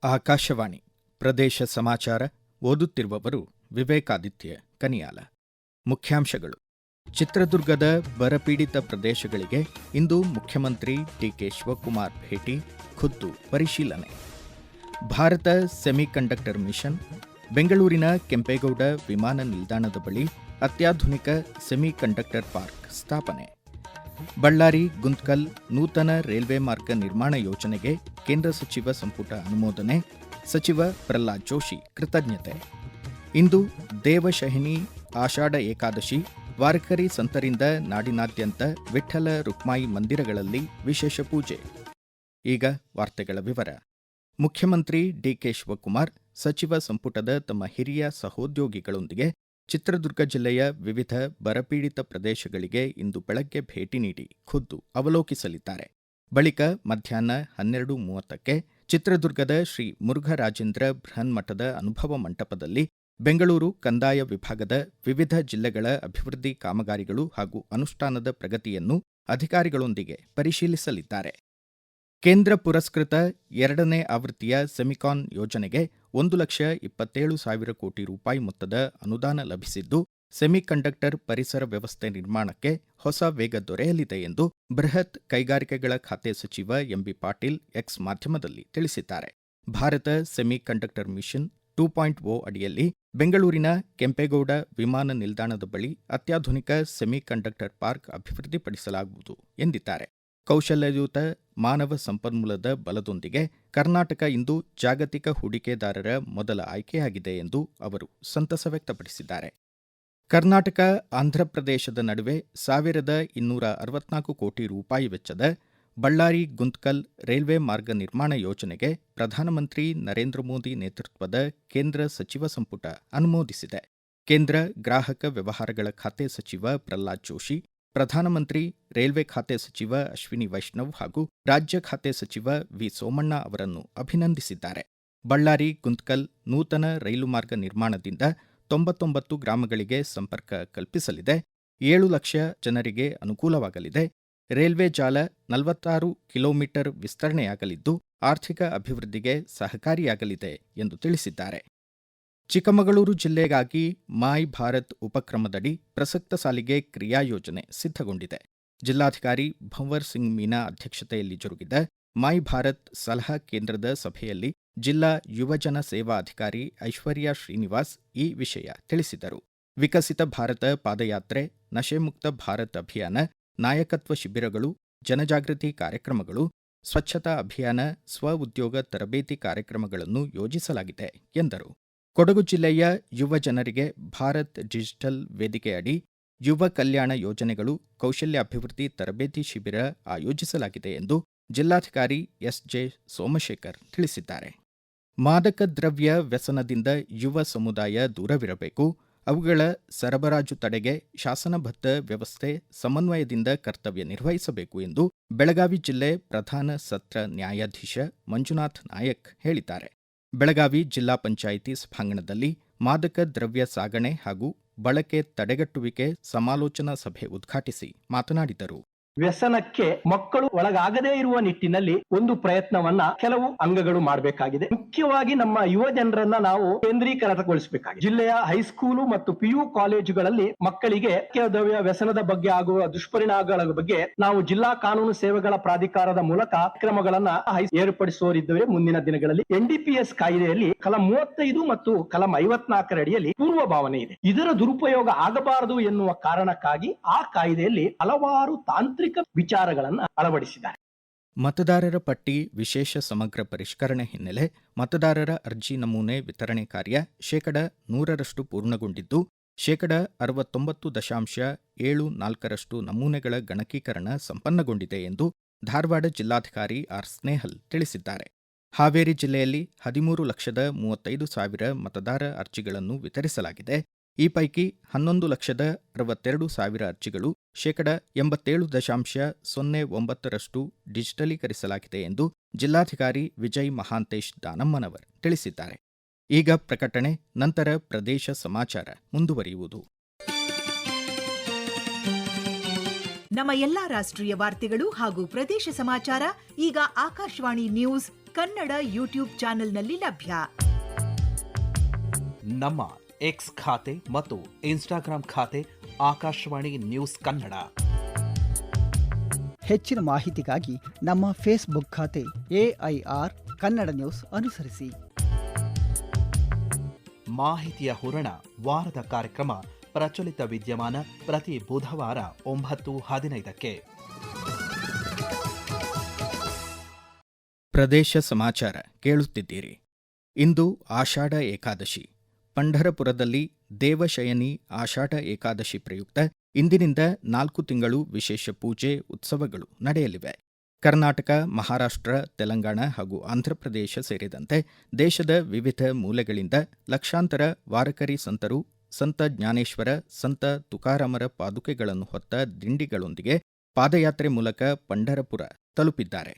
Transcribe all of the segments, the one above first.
ಆಕಾಶವಾಣಿ ಪ್ರದೇಶ ಸಮಾಚಾರ ಓದುತ್ತಿರುವವರು ವಿವೇಕಾದಿತ್ಯ ಕನಿಯಾಲ. ಮುಖ್ಯಾಂಶಗಳು. ಚಿತ್ರದುರ್ಗದ ಬರಪೀಡಿತ ಪ್ರದೇಶಗಳಿಗೆ ಇಂದು ಮುಖ್ಯಮಂತ್ರಿ ಡಿಕೆ ಶಿವಕುಮಾರ್ ಭೇಟಿ, ಖುದ್ದು ಪರಿಶೀಲನೆ. ಭಾರತ ಸೆಮಿಕಂಡಕ್ಟರ್ ಮಿಷನ್, ಬೆಂಗಳೂರಿನ ಕೆಂಪೇಗೌಡ ವಿಮಾನ ನಿಲ್ದಾಣದ ಬಳಿ ಅತ್ಯಾಧುನಿಕ ಸೆಮಿಕಂಡಕ್ಟರ್ ಪಾರ್ಕ್ ಸ್ಥಾಪನೆ. ಬಳ್ಳಾರಿ ಗುಂತ್ಕಲ್ ನೂತನ ರೈಲ್ವೆ ಮಾರ್ಗ ನಿರ್ಮಾಣ ಯೋಜನೆಗೆ ಕೇಂದ್ರ ಸಚಿವ ಸಂಪುಟ ಅನುಮೋದನೆ, ಸಚಿವ ಪ್ರಹ್ಲಾದ್ ಜೋಶಿ ಕೃತಜ್ಞತೆ. ಇಂದು ದೇವಶಹಿನಿ ಆಷಾಢ ಏಕಾದಶಿ, ವಾರಕರಿ ಸಂತರಿಂದ ನಾಡಿನಾದ್ಯಂತ ವಿಠ್ಠಲ ರುಕ್ಮಾಯಿ ಮಂದಿರಗಳಲ್ಲಿ ವಿಶೇಷ ಪೂಜೆ. ಈಗ ವಾರ್ತೆಗಳ ವಿವರ. ಮುಖ್ಯಮಂತ್ರಿ ಡಿಕೆ ಶಿವಕುಮಾರ್ ಸಚಿವ ಸಂಪುಟದ ತಮ್ಮ ಹಿರಿಯ ಸಹೋದ್ಯೋಗಿಗಳೊಂದಿಗೆ ಚಿತ್ರದುರ್ಗ ಜಿಲ್ಲೆಯ ವಿವಿಧ ಬರಪೀಡಿತ ಪ್ರದೇಶಗಳಿಗೆ ಇಂದು ಬೆಳಗ್ಗೆ ಭೇಟಿ ನೀಡಿ ಖುದ್ದು ಅವಲೋಕಿಸಲಿದ್ದಾರೆ. ಬಳಿಕ ಮಧ್ಯಾಹ್ನ 12:30ಕ್ಕೆ ಚಿತ್ರದುರ್ಗದ ಶ್ರೀ ಮುರುಘರಾಜೇಂದ್ರ ಬೃಹನ್ಮಠದ ಅನುಭವ ಮಂಟಪದಲ್ಲಿ ಬೆಂಗಳೂರು ಕಂದಾಯ ವಿಭಾಗದ ವಿವಿಧ ಜಿಲ್ಲೆಗಳ ಅಭಿವೃದ್ಧಿ ಕಾಮಗಾರಿಗಳು ಹಾಗೂ ಅನುಷ್ಠಾನದ ಪ್ರಗತಿಯನ್ನು ಅಧಿಕಾರಿಗಳೊಂದಿಗೆ ಪರಿಶೀಲಿಸಲಿದ್ದಾರೆ. ಕೇಂದ್ರ ಪುರಸ್ಕೃತ 2ನೇ ಆವೃತ್ತಿಯ ಸೆಮಿಕಾನ್ ಯೋಜನೆಗೆ 1,27,000 ಕೋಟಿ ರೂಪಾಯಿ ಮೊತ್ತದ ಅನುದಾನ ಲಭಿಸಿದ್ದು, ಸೆಮಿಕಂಡಕ್ಟರ್ ಪರಿಸರ ವ್ಯವಸ್ಥೆ ನಿರ್ಮಾಣಕ್ಕೆ ಹೊಸ ವೇಗ ದೊರೆಯಲಿದೆ ಎಂದು ಬೃಹತ್ ಕೈಗಾರಿಕೆಗಳ ಖಾತೆ ಸಚಿವ ಎಂಬಿ ಪಾಟೀಲ್ ಎಕ್ಸ್ ಮಾಧ್ಯಮದಲ್ಲಿ ತಿಳಿಸಿದ್ದಾರೆ. ಭಾರತ ಸೆಮಿಕಂಡಕ್ಟರ್ ಮಿಷನ್ 2.0 ಅಡಿಯಲ್ಲಿ ಬೆಂಗಳೂರಿನ ಕೆಂಪೇಗೌಡ ವಿಮಾನ ನಿಲ್ದಾಣದ ಬಳಿ ಅತ್ಯಾಧುನಿಕ ಸೆಮಿಕಂಡಕ್ಟರ್ ಪಾರ್ಕ್ ಅಭಿವೃದ್ಧಿಪಡಿಸಲಾಗುವುದು ಎಂದಿದ್ದಾರೆ. ಕೌಶಲ್ಯಯುತ ಮಾನವ ಸಂಪನ್ಮೂಲದ ಬಲದೊಂದಿಗೆ ಕರ್ನಾಟಕ ಇಂದು ಜಾಗತಿಕ ಹೂಡಿಕೆದಾರರ ಮೊದಲ ಆಯ್ಕೆಯಾಗಿದೆ ಎಂದು ಅವರು ಸಂತಸ ವ್ಯಕ್ತಪಡಿಸಿದ್ದಾರೆ. ಕರ್ನಾಟಕ ಆಂಧ್ರಪ್ರದೇಶದ ನಡುವೆ 1,264 ಕೋಟಿ ರೂಪಾಯಿ ವೆಚ್ಚದ ಬಳ್ಳಾರಿ ಗುಂತ್ಕಲ್ ರೈಲ್ವೆ ಮಾರ್ಗ ನಿರ್ಮಾಣ ಯೋಜನೆಗೆ ಪ್ರಧಾನಮಂತ್ರಿ ನರೇಂದ್ರ ಮೋದಿ ನೇತೃತ್ವದ ಕೇಂದ್ರ ಸಚಿವ ಸಂಪುಟ ಅನುಮೋದಿಸಿದೆ. ಕೇಂದ್ರ ಗ್ರಾಹಕ ವ್ಯವಹಾರಗಳ ಖಾತೆ ಸಚಿವ ಪ್ರಹ್ಲಾದ್ ಜೋಶಿ, ಪ್ರಧಾನಮಂತ್ರಿ ರೈಲ್ವೆ ಖಾತೆ ಸಚಿವ ಅಶ್ವಿನಿ ವೈಷ್ಣವ್ ಹಾಗೂ ರಾಜ್ಯ ಖಾತೆ ಸಚಿವ ವಿ ಸೋಮಣ್ಣ ಅವರನ್ನು ಅಭಿನಂದಿಸಿದ್ದಾರೆ. ಬಳ್ಳಾರಿ ಗುಂತ್ಕಲ್ ನೂತನ ರೈಲು ಮಾರ್ಗ ನಿರ್ಮಾಣದಿಂದ 99 ಗ್ರಾಮಗಳಿಗೆ ಸಂಪರ್ಕ ಕಲ್ಪಿಸಲಿದೆ. 7 ಲಕ್ಷ ಜನರಿಗೆ ಅನುಕೂಲವಾಗಲಿದೆ. ರೈಲ್ವೆ ಜಾಲ 46 ಕಿಲೋಮೀಟರ್ ವಿಸ್ತರಣೆಯಾಗಲಿದ್ದು, ಆರ್ಥಿಕ ಅಭಿವೃದ್ಧಿಗೆ ಸಹಕಾರಿಯಾಗಲಿದೆ ಎಂದು ತಿಳಿಸಿದ್ದಾರೆ. ಚಿಕ್ಕಮಗಳೂರು ಜಿಲ್ಲೆಗಾಗಿ ಮಾಯ್ ಭಾರತ್ ಉಪಕ್ರಮದಡಿ ಪ್ರಸಕ್ತ ಸಾಲಿಗೆ ಕ್ರಿಯಾಯೋಜನೆ ಸಿದ್ಧಗೊಂಡಿದೆ. ಜಿಲ್ಲಾಧಿಕಾರಿ ಭಂವರ್ ಸಿಂಗ್ ಮೀನಾ ಅಧ್ಯಕ್ಷತೆಯಲ್ಲಿ ಜರುಗಿದ ಮಾಯ್ ಭಾರತ್ ಸಲಹಾ ಕೇಂದ್ರದ ಸಭೆಯಲ್ಲಿ ಜಿಲ್ಲಾ ಯುವಜನ ಸೇವಾ ಅಧಿಕಾರಿ ಐಶ್ವರ್ಯ ಶ್ರೀನಿವಾಸ್ ಈ ವಿಷಯ ತಿಳಿಸಿದರು. ವಿಕಸಿತ ಭಾರತ ಪಾದಯಾತ್ರೆ, ನಶೆಮುಕ್ತ ಭಾರತ್ ಅಭಿಯಾನ, ನಾಯಕತ್ವ ಶಿಬಿರಗಳು, ಜನಜಾಗೃತಿ ಕಾರ್ಯಕ್ರಮಗಳು, ಸ್ವಚ್ಛತಾ ಅಭಿಯಾನ, ಸ್ವ ಉದ್ಯೋಗ ತರಬೇತಿ ಕಾರ್ಯಕ್ರಮಗಳನ್ನು ಯೋಜಿಸಲಾಗಿದೆ ಎಂದರು. ಕೊಡಗು ಜಿಲ್ಲೆಯ ಯುವ ಜನರಿಗೆ ಭಾರತ್ ಡಿಜಿಟಲ್ ವೇದಿಕೆಯಡಿ ಯುವ ಕಲ್ಯಾಣ ಯೋಜನೆಗಳು, ಕೌಶಲ್ಯಾಭಿವೃದ್ಧಿ ತರಬೇತಿ ಶಿಬಿರ ಆಯೋಜಿಸಲಾಗಿದೆ ಎಂದು ಜಿಲ್ಲಾಧಿಕಾರಿ ಎಸ್ಜೆ ಸೋಮಶೇಖರ್ ತಿಳಿಸಿದ್ದಾರೆ. ಮಾದಕ ದ್ರವ್ಯ ವ್ಯಸನದಿಂದ ಯುವ ಸಮುದಾಯ ದೂರವಿರಬೇಕು. ಅವುಗಳ ಸರಬರಾಜು ತಡೆಗೆ ಶಾಸನಬದ್ಧ ವ್ಯವಸ್ಥೆ ಸಮನ್ವಯದಿಂದ ಕರ್ತವ್ಯ ನಿರ್ವಹಿಸಬೇಕು ಎಂದು ಬೆಳಗಾವಿ ಜಿಲ್ಲೆ ಪ್ರಧಾನ ಸತ್ರ ನ್ಯಾಯಾಧೀಶ ಮಂಜುನಾಥ್ ನಾಯಕ್ ಹೇಳಿದ್ದಾರೆ. ಬೆಳಗಾವಿ ಜಿಲ್ಲಾ ಪಂಚಾಯಿತಿ ಸಭಾಂಗಣದಲ್ಲಿ ಮಾದಕ ದ್ರವ್ಯ ಸಾಗಣೆ ಹಾಗೂ ಬಳಕೆ ತಡೆಗಟ್ಟುವಿಕೆ ಸಮಾಲೋಚನಾ ಸಭೆ ಉದ್ಘಾಟಿಸಿ ಮಾತನಾಡಿದರು. ವ್ಯಸನಕ್ಕೆ ಮಕ್ಕಳು ಒಳಗಾಗದೇ ಇರುವ ನಿಟ್ಟಿನಲ್ಲಿ ಒಂದು ಪ್ರಯತ್ನವನ್ನ ಕೆಲವು ಅಂಗಗಳು ಮಾಡಬೇಕಾಗಿದೆ. ಮುಖ್ಯವಾಗಿ ನಮ್ಮ ಯುವ ಜನರನ್ನ ನಾವು ಕೇಂದ್ರೀಕೃತಗೊಳಿಸಬೇಕಾಗಿದೆ. ಜಿಲ್ಲೆಯ ಹೈಸ್ಕೂಲು ಮತ್ತು PU ಕಾಲೇಜುಗಳಲ್ಲಿ ಮಕ್ಕಳಿಗೆ ದ್ರವ್ಯ ವ್ಯಸನದ ಬಗ್ಗೆ ಆಗುವ ದುಷ್ಪರಿಣಾಮಗಳ ಬಗ್ಗೆ ನಾವು ಜಿಲ್ಲಾ ಕಾನೂನು ಸೇವೆಗಳ ಪ್ರಾಧಿಕಾರದ ಮೂಲಕ ಕ್ರಮಗಳನ್ನ ಏರ್ಪಡಿಸುವರಿದ್ದೇವೆ. ಮುಂದಿನ ದಿನಗಳಲ್ಲಿ NDPS ಕಾಯ್ದೆಯಲ್ಲಿ ಕಲಂ 35 ಮತ್ತು ಕಲಂ 54 ಅಡಿಯಲ್ಲಿ ಪೂರ್ವ ಭಾವನೆ ಇದೆ. ಇದರ ದುರುಪಯೋಗ ಆಗಬಾರದು ಎನ್ನುವ ಕಾರಣಕ್ಕಾಗಿ ಆ ಕಾಯ್ದೆಯಲ್ಲಿ ಹಲವಾರು ತಾಂತ್ರಿಕ ವಿಚಾರಗಳನ್ನು ಅಳವಡಿಸಿದ್ದಾರೆ. ಮತದಾರರ ಪಟ್ಟಿ ವಿಶೇಷ ಸಮಗ್ರ ಪರಿಷ್ಕರಣೆ ಹಿನ್ನೆಲೆ ಮತದಾರರ ಅರ್ಜಿ ನಮೂನೆ ವಿತರಣೆ ಕಾರ್ಯ 100% ಪೂರ್ಣಗೊಂಡಿದ್ದು, 69.74% ನಮೂನೆಗಳ ಗಣಕೀಕರಣ ಸಂಪನ್ನಗೊಂಡಿದೆ ಎಂದು ಧಾರವಾಡ ಜಿಲ್ಲಾಧಿಕಾರಿ ಆರ್ ಸ್ನೇಹಲ್ ತಿಳಿಸಿದ್ದಾರೆ. ಹಾವೇರಿ ಜಿಲ್ಲೆಯಲ್ಲಿ 13,35,000 ಮತದಾರ ಅರ್ಜಿಗಳನ್ನು ವಿತರಿಸಲಾಗಿದೆ. ಈ ಪೈಕಿ 11,62,000 ಅರ್ಜಿಗಳು 87.09% ಡಿಜಿಟಲೀಕರಿಸಲಾಗಿದೆ ಎಂದು ಜಿಲ್ಲಾಧಿಕಾರಿ ವಿಜಯ್ ಮಹಾಂತೇಶ್ ದಾನಮ್ಮನವರ್ ತಿಳಿಸಿದ್ದಾರೆ. ಈಗ ಪ್ರಕಟಣೆ, ನಂತರ ಪ್ರದೇಶ ಸಮಾಚಾರ ಮುಂದುವರಿಯುವುದು. ನಮ್ಮ ಎಲ್ಲಾ ರಾಷ್ಟ್ರೀಯ ವಾರ್ತೆಗಳು ಹಾಗೂ ಪ್ರದೇಶ ಸಮಾಚಾರ ಈಗ ಆಕಾಶವಾಣಿ ನ್ಯೂಸ್ ಕನ್ನಡ ಯೂಟ್ಯೂಬ್ ಚಾನೆಲ್ನಲ್ಲಿ ಲಭ್ಯ. ನಮ್ಮ ಎಕ್ಸ್ ಖಾತೆ ಮತ್ತು ಇನ್ಸ್ಟಾಗ್ರಾಂ ಖಾತೆ ಆಕಾಶವಾಣಿ ನ್ಯೂಸ್ ಕನ್ನಡ. ಹೆಚ್ಚಿನ ಮಾಹಿತಿಗಾಗಿ ನಮ್ಮ ಫೇಸ್ಬುಕ್ ಖಾತೆ AIR ಕನ್ನಡ ನ್ಯೂಸ್ ಅನುಸರಿಸಿ. ಮಾಹಿತಿಯ ಹೂರಣ ವಾರದ ಕಾರ್ಯಕ್ರಮ ಪ್ರಚಲಿತ ವಿದ್ಯಮಾನ ಪ್ರತಿ ಬುಧವಾರ 9:15ಕ್ಕೆ. ಪ್ರದೇಶ ಸಮಾಚಾರ ಕೇಳುತ್ತಿದ್ದೀರಿ. ಇಂದು ಆಷಾಢ ಏಕಾದಶಿ. ಪಂಢರಪುರದಲ್ಲಿ ದೇವಶಯನಿ ಆಷಾಢ ಏಕಾದಶಿ ಪ್ರಯುಕ್ತ ಇಂದಿನಿಂದ 4 ತಿಂಗಳು ವಿಶೇಷ ಪೂಜೆ ಉತ್ಸವಗಳು ನಡೆಯಲಿವೆ. ಕರ್ನಾಟಕ, ಮಹಾರಾಷ್ಟ್ರ, ತೆಲಂಗಾಣ ಹಾಗೂ ಆಂಧ್ರಪ್ರದೇಶ ಸೇರಿದಂತೆ ದೇಶದ ವಿವಿಧ ಮೂಲೆಗಳಿಂದ ಲಕ್ಷಾಂತರ ವಾರಕರಿ ಸಂತರು ಸಂತ ಜ್ಞಾನೇಶ್ವರ, ಸಂತ ತುಕಾರಾಮರ ಪಾದುಕೆಗಳನ್ನು ಹೊತ್ತ ದಿಂಡಿಗಳೊಂದಿಗೆ ಪಾದಯಾತ್ರೆ ಮೂಲಕ ಪಂಢರಪುರ ತಲುಪಿದ್ದಾರೆ.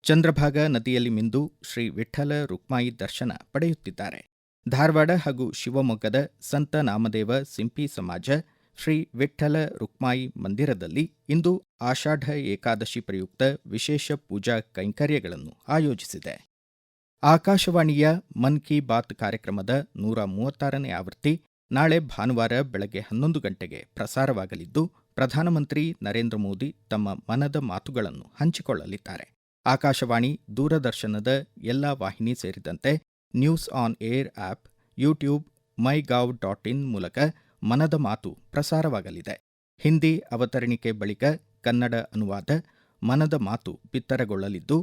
ಚಂದ್ರಭಾಗ ನದಿಯಲ್ಲಿ ಮಿಂದು ಶ್ರೀ ವಿಠ್ಠಲ ರುಕ್ಮಾಯಿ ದರ್ಶನ ಪಡೆಯುತ್ತಿದ್ದಾರೆ. ಧಾರವಾಡ ಹಾಗೂ ಶಿವಮೊಗ್ಗದ ಸಂತ ನಾಮದೇವ ಸಿಂಪಿ ಸಮಾಜ ಶ್ರೀ ವಿಠ್ಠಲ ರುಕ್ಮಾಯಿ ಮಂದಿರದಲ್ಲಿ ಇಂದು ಆಷಾಢ ಏಕಾದಶಿ ಪ್ರಯುಕ್ತ ವಿಶೇಷ ಪೂಜಾ ಕೈಂಕರ್ಯಗಳನ್ನು ಆಯೋಜಿಸಿದೆ. ಆಕಾಶವಾಣಿಯ ಮನ್ ಕಿ ಬಾತ್ ಕಾರ್ಯಕ್ರಮದ 136ನೇ ಆವೃತ್ತಿ ನಾಳೆ ಭಾನುವಾರ ಬೆಳಗ್ಗೆ 11 ಗಂಟೆಗೆ ಪ್ರಸಾರವಾಗಲಿದ್ದು, ಪ್ರಧಾನಮಂತ್ರಿ ನರೇಂದ್ರ ಮೋದಿ ತಮ್ಮ ಮನದ ಮಾತುಗಳನ್ನು ಹಂಚಿಕೊಳ್ಳಲಿದ್ದಾರೆ. ಆಕಾಶವಾಣಿ, ದೂರದರ್ಶನದ ಎಲ್ಲಾ ವಾಹಿನಿ ಸೇರಿದಂತೆ news on air app, YouTube, myGov.in ಮೂಲಕ ಮನದ ಮಾತು ಪ್ರಸಾರವಾಗಲಿದೆ. ಹಿಂದಿ ಅವತರಣಿಕೆ ಬಳಿಕ ಕನ್ನಡ ಅನುವಾದ ಮನದ ಮಾತು ಬಿತ್ತರಗೊಳ್ಳಲಿದ್ದು,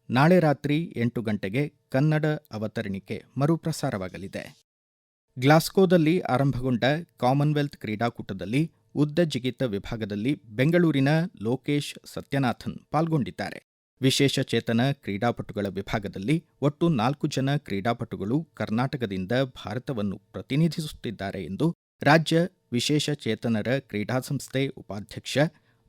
ನಾಳೆ ರಾತ್ರಿ 8 ಗಂಟೆಗೆ ಕನ್ನಡ ಅವತರಣಿಕೆ ಮರುಪ್ರಸಾರವಾಗಲಿದೆ. ಗ್ಲಾಸ್ಗೋದಲ್ಲಿ ಆರಂಭಗೊಂಡ ಕಾಮನ್ವೆಲ್ತ್ ಕ್ರೀಡಾಕೂಟದಲ್ಲಿ ಉದ್ದ ಜಿಗಿತ ವಿಭಾಗದಲ್ಲಿ ಬೆಂಗಳೂರಿನ ಲೋಕೇಶ್ ಸತ್ಯನಾಥನ್ ಪಾಲ್ಗೊಂಡಿದ್ದಾರೆ. ವಿಶೇಷ ಚೇತನ ಕ್ರೀಡಾಪಟುಗಳ ವಿಭಾಗದಲ್ಲಿ ಒಟ್ಟು 4 ಜನ ಕ್ರೀಡಾಪಟುಗಳು ಕರ್ನಾಟಕದಿಂದ ಭಾರತವನ್ನು ಪ್ರತಿನಿಧಿಸುತ್ತಿದ್ದಾರೆ ಎಂದು ರಾಜ್ಯ ವಿಶೇಷ ಚೇತನರ ಕ್ರೀಡಾ ಸಂಸ್ಥೆ ಉಪಾಧ್ಯಕ್ಷ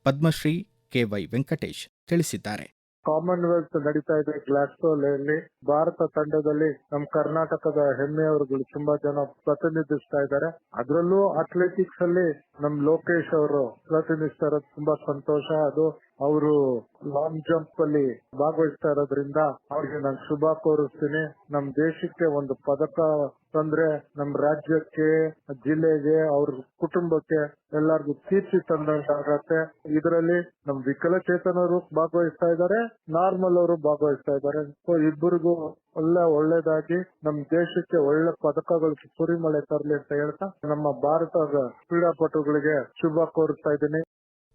ಪದ್ಮಶ್ರೀ KY ವೆಂಕಟೇಶ್ ತಿಳಿಸಿದ್ದಾರೆ. ಕಾಮನ್ವೆಲ್ತ್ ನಡೀತಾ ಇದೆ ಗ್ಲಾಸ್ಗೋದಲ್ಲಿ. ಭಾರತ ತಂಡದಲ್ಲಿ ನಮ್ಮ ಕರ್ನಾಟಕದ ಹೆಮ್ಮೆಯವರುಗಳು ತುಂಬಾ ಜನ ಪ್ರತಿನಿಧಿಸ್ತಾ ಇದ್ದಾರೆ. ಅದರಲ್ಲೂ ಅಥ್ಲೆಟಿಕ್ಸ್ ಅಲ್ಲಿ ನಮ್ ಲೋಕೇಶ್ ಅವರು ಪ್ರತಿನಿಧಿಸ್ತಾ ಇರೋದು ತುಂಬಾ ಸಂತೋಷ. ಅದು ಅವರು ಲಾಂಗ್ ಜಂಪ್ ಅಲ್ಲಿ ಭಾಗವಹಿಸ್ತಾ ಇರೋದ್ರಿಂದ ಅವ್ರಿಗೆ ನಾನು ಶುಭ ಕೋರಿಸ್ತೀನಿ. ನಮ್ ದೇಶಕ್ಕೆ ಒಂದು ಪದಕ ತಂದ್ರೆ ನಮ್ ರಾಜ್ಯಕ್ಕೆ, ಜಿಲ್ಲೆಗೆ, ಅವ್ರ ಕುಟುಂಬಕ್ಕೆ ಎಲ್ಲರಿಗೂ ಕೀರ್ತಿ ತಂದಂತಾಗತ್ತೆ. ಇದರಲ್ಲಿ ನಮ್ ವಿಕಲಚೇತನರು ಭಾಗವಹಿಸ್ತಾ ಇದ್ದಾರೆ, ನಾರ್ಮಲ್ ಅವರು ಭಾಗವಹಿಸ್ತಾ ಇದ್ದಾರೆ. ಸೊ ಇಬ್ಬರಿಗೂ ಒಳ್ಳೇದಾಗಿ ನಮ್ ದೇಶಕ್ಕೆ ಒಳ್ಳೆ ಪದಕಗಳು ಸುರಿಮಳೆ ತರಲಿ ಅಂತ ಹೇಳ್ತಾ ನಮ್ಮ ಭಾರತದ ಕ್ರೀಡಾಪಟುಗಳಿಗೆ ಶುಭ ಕೋರಿಸ್ತಾ ಇದ್ದೀನಿ.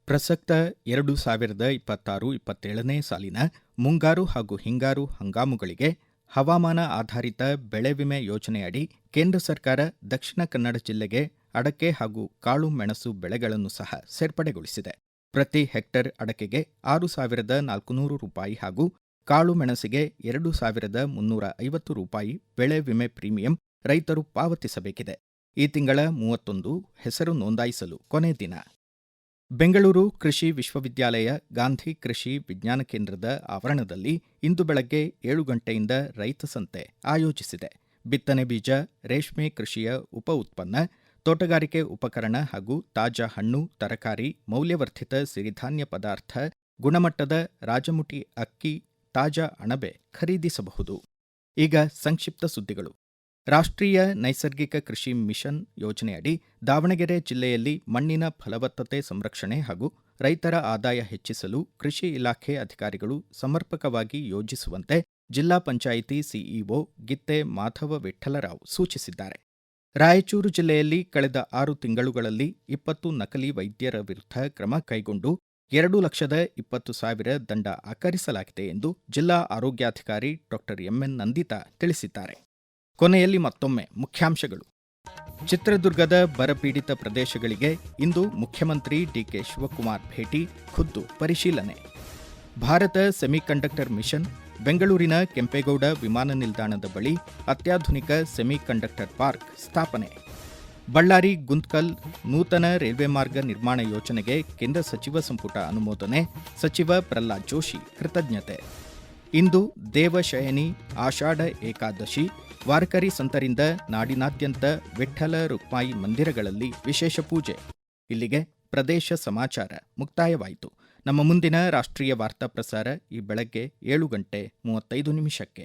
ಪ್ರಸಕ್ತ 2026-27ನೇ ಸಾಲಿನ ಮುಂಗಾರು ಹಾಗೂ ಹಿಂಗಾರು ಹಂಗಾಮುಗಳಿಗೆ ಹವಾಮಾನ ಆಧಾರಿತ ಬೆಳೆ ವಿಮೆ ಯೋಜನೆಯಡಿ ಕೇಂದ್ರ ಸರ್ಕಾರ ದಕ್ಷಿಣ ಕನ್ನಡ ಜಿಲ್ಲೆಗೆ ಅಡಕೆ ಹಾಗೂ ಕಾಳು ಮೆಣಸು ಬೆಳೆಗಳನ್ನು ಸಹ ಸೇರ್ಪಡೆಗೊಳಿಸಿದೆ. ಪ್ರತಿ ಹೆಕ್ಟರ್ ಅಡಕೆಗೆ 6,400 ರೂಪಾಯಿ ಹಾಗೂ ಕಾಳು ಮೆಣಸಿಗೆ 2,350 ರೂಪಾಯಿ ಬೆಳೆ ವಿಮೆ ಪ್ರೀಮಿಯಂ ರೈತರು ಪಾವತಿಸಬೇಕಿದೆ. ಈ ತಿಂಗಳ 31 ಹೆಸರು ನೋಂದಾಯಿಸಲು ಕೊನೆ ದಿನ. ಬೆಂಗಳೂರು ಕೃಷಿ ವಿಶ್ವವಿದ್ಯಾಲಯ ಗಾಂಧಿ ಕೃಷಿ ವಿಜ್ಞಾನ ಕೇಂದ್ರದ ಆವರಣದಲ್ಲಿ ಇಂದು ಬೆಳಗ್ಗೆ 7 ಗಂಟೆಯಿಂದ ರೈತ ಸಂತೆ ಆಯೋಜಿಸಿದೆ. ಬಿತ್ತನೆ ಬೀಜ, ರೇಷ್ಮೆ ಕೃಷಿಯ ಉಪ ಉತ್ಪನ್ನ, ತೋಟಗಾರಿಕೆ ಉಪಕರಣ ಹಾಗೂ ತಾಜಾ ಹಣ್ಣು, ತರಕಾರಿ, ಮೌಲ್ಯವರ್ಧಿತ ಸಿರಿಧಾನ್ಯ ಪದಾರ್ಥ, ಗುಣಮಟ್ಟದ ರಾಜಮುಟಿ ಅಕ್ಕಿ, ತಾಜಾ ಅಣಬೆ ಖರೀದಿಸಬಹುದು. ಈಗ ಸಂಕ್ಷಿಪ್ತ ಸುದ್ದಿಗಳು. ರಾಷ್ಟ್ರೀಯ ನೈಸರ್ಗಿಕ ಕೃಷಿ ಮಿಷನ್ ಯೋಜನೆಯಡಿ ದಾವಣಗೆರೆ ಜಿಲ್ಲೆಯಲ್ಲಿ ಮಣ್ಣಿನ ಫಲವತ್ತತೆ ಸಂರಕ್ಷಣೆ ಹಾಗೂ ರೈತರ ಆದಾಯ ಹೆಚ್ಚಿಸಲು ಕೃಷಿ ಇಲಾಖೆ ಅಧಿಕಾರಿಗಳು ಸಮರ್ಪಕವಾಗಿ ಯೋಜಿಸುವಂತೆ ಜಿಲ್ಲಾ ಪಂಚಾಯಿತಿ ಸಿಇಒ ಗಿತ್ತೆ ಮಾಧವ ವಿಠ್ಠಲರಾವ್ ಸೂಚಿಸಿದ್ದಾರೆ. ರಾಯಚೂರು ಜಿಲ್ಲೆಯಲ್ಲಿ ಕಳೆದ 6 ತಿಂಗಳುಗಳಲ್ಲಿ 20 ನಕಲಿ ವೈದ್ಯರ ವಿರುದ್ಧ ಕ್ರಮ ಕೈಗೊಂಡು 2,20,000 ದಂಡ ಆಕರಿಸಲಾಗಿದೆ ಎಂದು ಜಿಲ್ಲಾ ಆರೋಗ್ಯಾಧಿಕಾರಿ ಡಾ MN ನಂದಿತಾ ತಿಳಿಸಿದ್ದಾರೆ. ಕೊನೆಯಲ್ಲಿ ಮತ್ತೊಮ್ಮೆ ಮುಖ್ಯಾಂಶಗಳು. ಚಿತ್ರದುರ್ಗದ ಬರಪೀಡಿತ ಪ್ರದೇಶಗಳಿಗೆ ಇಂದು ಮುಖ್ಯಮಂತ್ರಿ ಡಿಕೆ ಶಿವಕುಮಾರ್ ಭೇಟಿ, ಖುದ್ದು ಪರಿಶೀಲನೆ. ಭಾರತ ಸೆಮಿಕಂಡಕ್ಟರ್ ಮಿಷನ್ ಬೆಂಗಳೂರಿನ ಕೆಂಪೇಗೌಡ ವಿಮಾನ ನಿಲ್ದಾಣದ ಬಳಿ ಅತ್ಯಾಧುನಿಕ ಸೆಮಿಕಂಡಕ್ಟರ್ ಪಾರ್ಕ್ ಸ್ಥಾಪನೆ. ಬಳ್ಳಾರಿ ಗುಂತ್ಕಲ್ ನೂತನ ರೈಲ್ವೆ ಮಾರ್ಗ ನಿರ್ಮಾಣ ಯೋಜನೆಗೆ ಕೇಂದ್ರ ಸಚಿವ ಸಂಪುಟ ಅನುಮೋದನೆ, ಸಚಿವ ಪ್ರಹ್ಲಾದ್ ಜೋಶಿ ಕೃತಜ್ಞತೆ. ಇಂದು ದೇವಶಯನಿ ಆಷಾಢ ಏಕಾದಶಿ, ವಾರಕರಿ ಸಂತರಿಂದ ನಾಡಿನಾದ್ಯಂತ ವಿಠ್ಠಲ ರುಕ್ಮಾಯಿ ಮಂದಿರಗಳಲ್ಲಿ ವಿಶೇಷ ಪೂಜೆ. ಇಲ್ಲಿಗೆ ಪ್ರದೇಶ ಸಮಾಚಾರ ಮುಕ್ತಾಯವಾಯಿತು. ನಮ್ಮ ಮುಂದಿನ ರಾಷ್ಟ್ರೀಯ ವಾರ್ತಾ ಪ್ರಸಾರ ಈ ಬೆಳಗ್ಗೆ 7:35 ನಿಮಿಷಕ್ಕೆ.